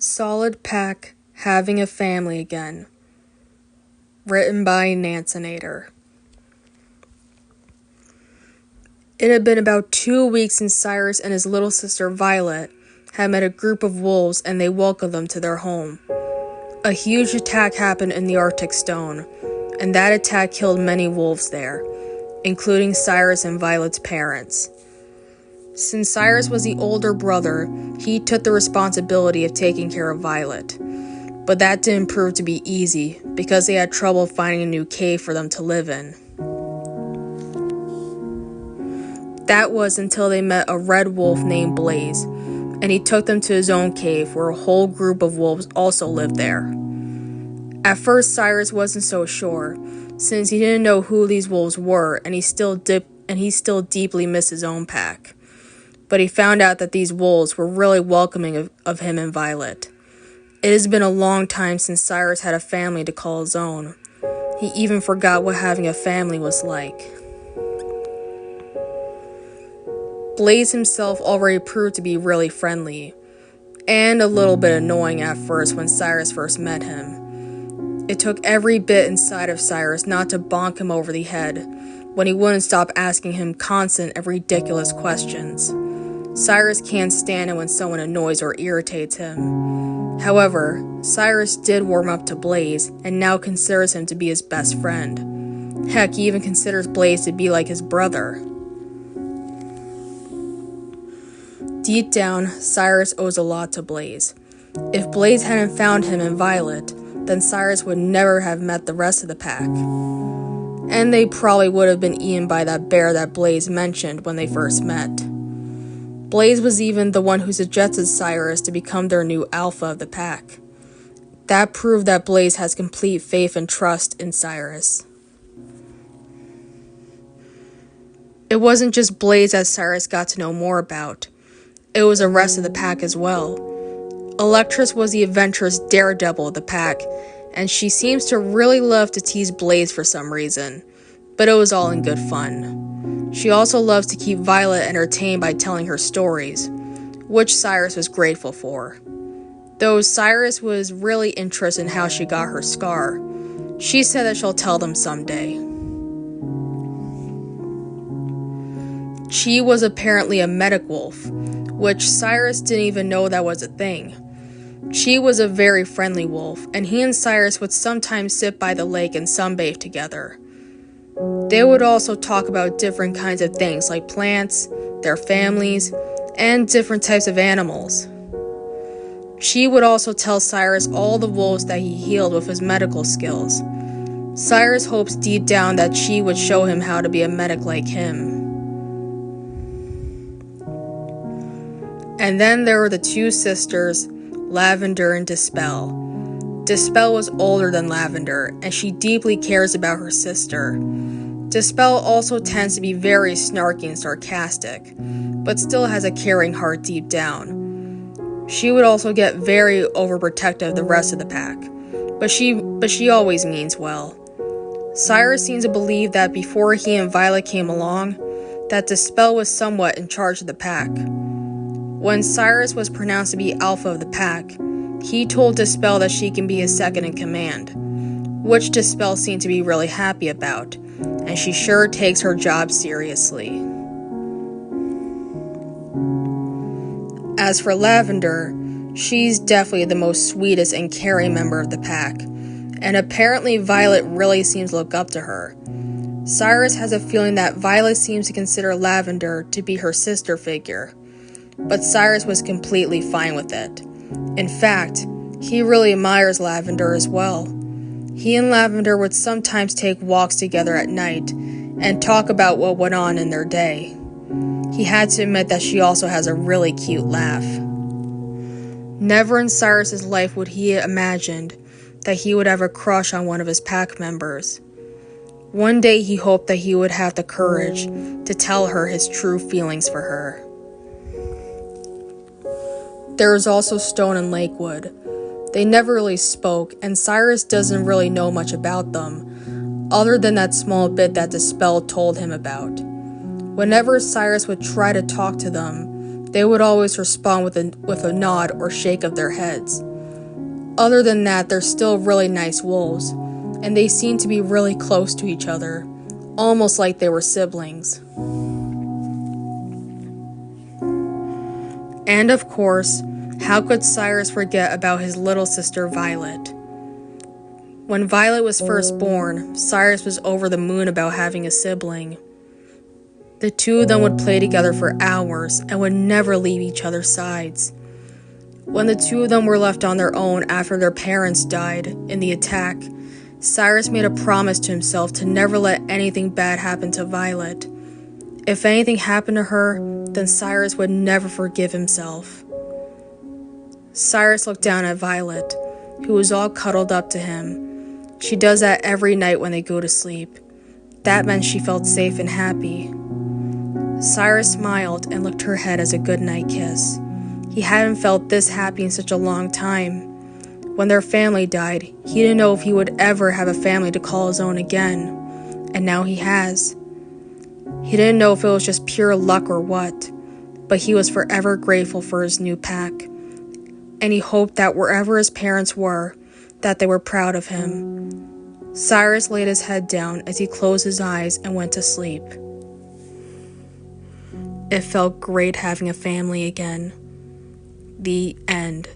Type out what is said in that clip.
Solid Pack Having a Family Again. Written by Nancinator. It had been about 2 weeks since Cyrus and his little sister Violet had met a group of wolves and they welcomed them to their home. A huge attack happened in the Arctic Stone, and that attack killed many wolves there, including Cyrus and Violet's parents. Since Cyrus was the older brother, he took the responsibility of taking care of Violet. But that didn't prove to be easy, because they had trouble finding a new cave for them to live in. That was until they met a red wolf named Blaze, and he took them to his own cave where a whole group of wolves also lived there. At first, Cyrus wasn't so sure, since he didn't know who these wolves were, and he still deeply missed his own pack. But he found out that these wolves were really welcoming of him and Violet. It has been a long time since Cyrus had a family to call his own. He even forgot what having a family was like. Blaze himself already proved to be really friendly, and a little bit annoying at first when Cyrus first met him. It took every bit inside of Cyrus not to bonk him over the head when he wouldn't stop asking him constant and ridiculous questions. Cyrus can't stand it when someone annoys or irritates him. However, Cyrus did warm up to Blaze and now considers him to be his best friend. Heck, he even considers Blaze to be like his brother. Deep down, Cyrus owes a lot to Blaze. If Blaze hadn't found him and Violet, then Cyrus would never have met the rest of the pack. And they probably would have been eaten by that bear that Blaze mentioned when they first met. Blaze was even the one who suggested Cyrus to become their new alpha of the pack. That proved that Blaze has complete faith and trust in Cyrus. It wasn't just Blaze that Cyrus got to know more about. It was the rest of the pack as well. Electress was the adventurous daredevil of the pack, and she seems to really love to tease Blaze for some reason, but it was all in good fun. She also loves to keep Violet entertained by telling her stories, which Cyrus was grateful for. Though Cyrus was really interested in how she got her scar, she said that she'll tell them someday. She was apparently a medic wolf, which Cyrus didn't even know that was a thing. She was a very friendly wolf, and he and Cyrus would sometimes sit by the lake and sunbathe together. They would also talk about different kinds of things like plants, their families, and different types of animals. She would also tell Cyrus all the wolves that he healed with his medical skills. Cyrus hopes deep down that she would show him how to be a medic like him. And then there were the two sisters, Lavender and Dispel. Dispel was older than Lavender, and she deeply cares about her sister. Dispel also tends to be very snarky and sarcastic, but still has a caring heart deep down. She would also get very overprotective of the rest of the pack, but she always means well. Cyrus seems to believe that before he and Violet came along, that Dispel was somewhat in charge of the pack. When Cyrus was pronounced to be alpha of the pack, he told Dispel that she can be his second in command, which Dispel seemed to be really happy about, and she sure takes her job seriously. As for Lavender, she's definitely the most sweetest and caring member of the pack, and apparently Violet really seems to look up to her. Cyrus has a feeling that Violet seems to consider Lavender to be her sister figure, but Cyrus was completely fine with it. In fact, he really admires Lavender as well. He and Lavender would sometimes take walks together at night and talk about what went on in their day. He had to admit that she also has a really cute laugh. Never in Cyrus's life would he have imagined that he would have a crush on one of his pack members. One day he hoped that he would have the courage to tell her his true feelings for her. There was also Stone and Lakewood. They never really spoke, and Cyrus doesn't really know much about them, other than that small bit that Dispel told him about. Whenever Cyrus would try to talk to them, they would always respond with a nod or shake of their heads. Other than that, they're still really nice wolves, and they seem to be really close to each other, almost like they were siblings. And of course, how could Cyrus forget about his little sister Violet? When Violet was first born, Cyrus was over the moon about having a sibling. The two of them would play together for hours and would never leave each other's sides. When the two of them were left on their own after their parents died in the attack, Cyrus made a promise to himself to never let anything bad happen to Violet. If anything happened to her, then Cyrus would never forgive himself. Cyrus looked down at Violet, who was all cuddled up to him. She does that every night when they go to sleep. That meant she felt safe and happy. Cyrus smiled and licked her head as a goodnight kiss. He hadn't felt this happy in such a long time. When their family died, he didn't know if he would ever have a family to call his own again. And now he has. He didn't know if it was just pure luck or what, but he was forever grateful for his new pack. And he hoped that wherever his parents were, that they were proud of him. Cyrus laid his head down as he closed his eyes and went to sleep. It felt great having a family again. The end.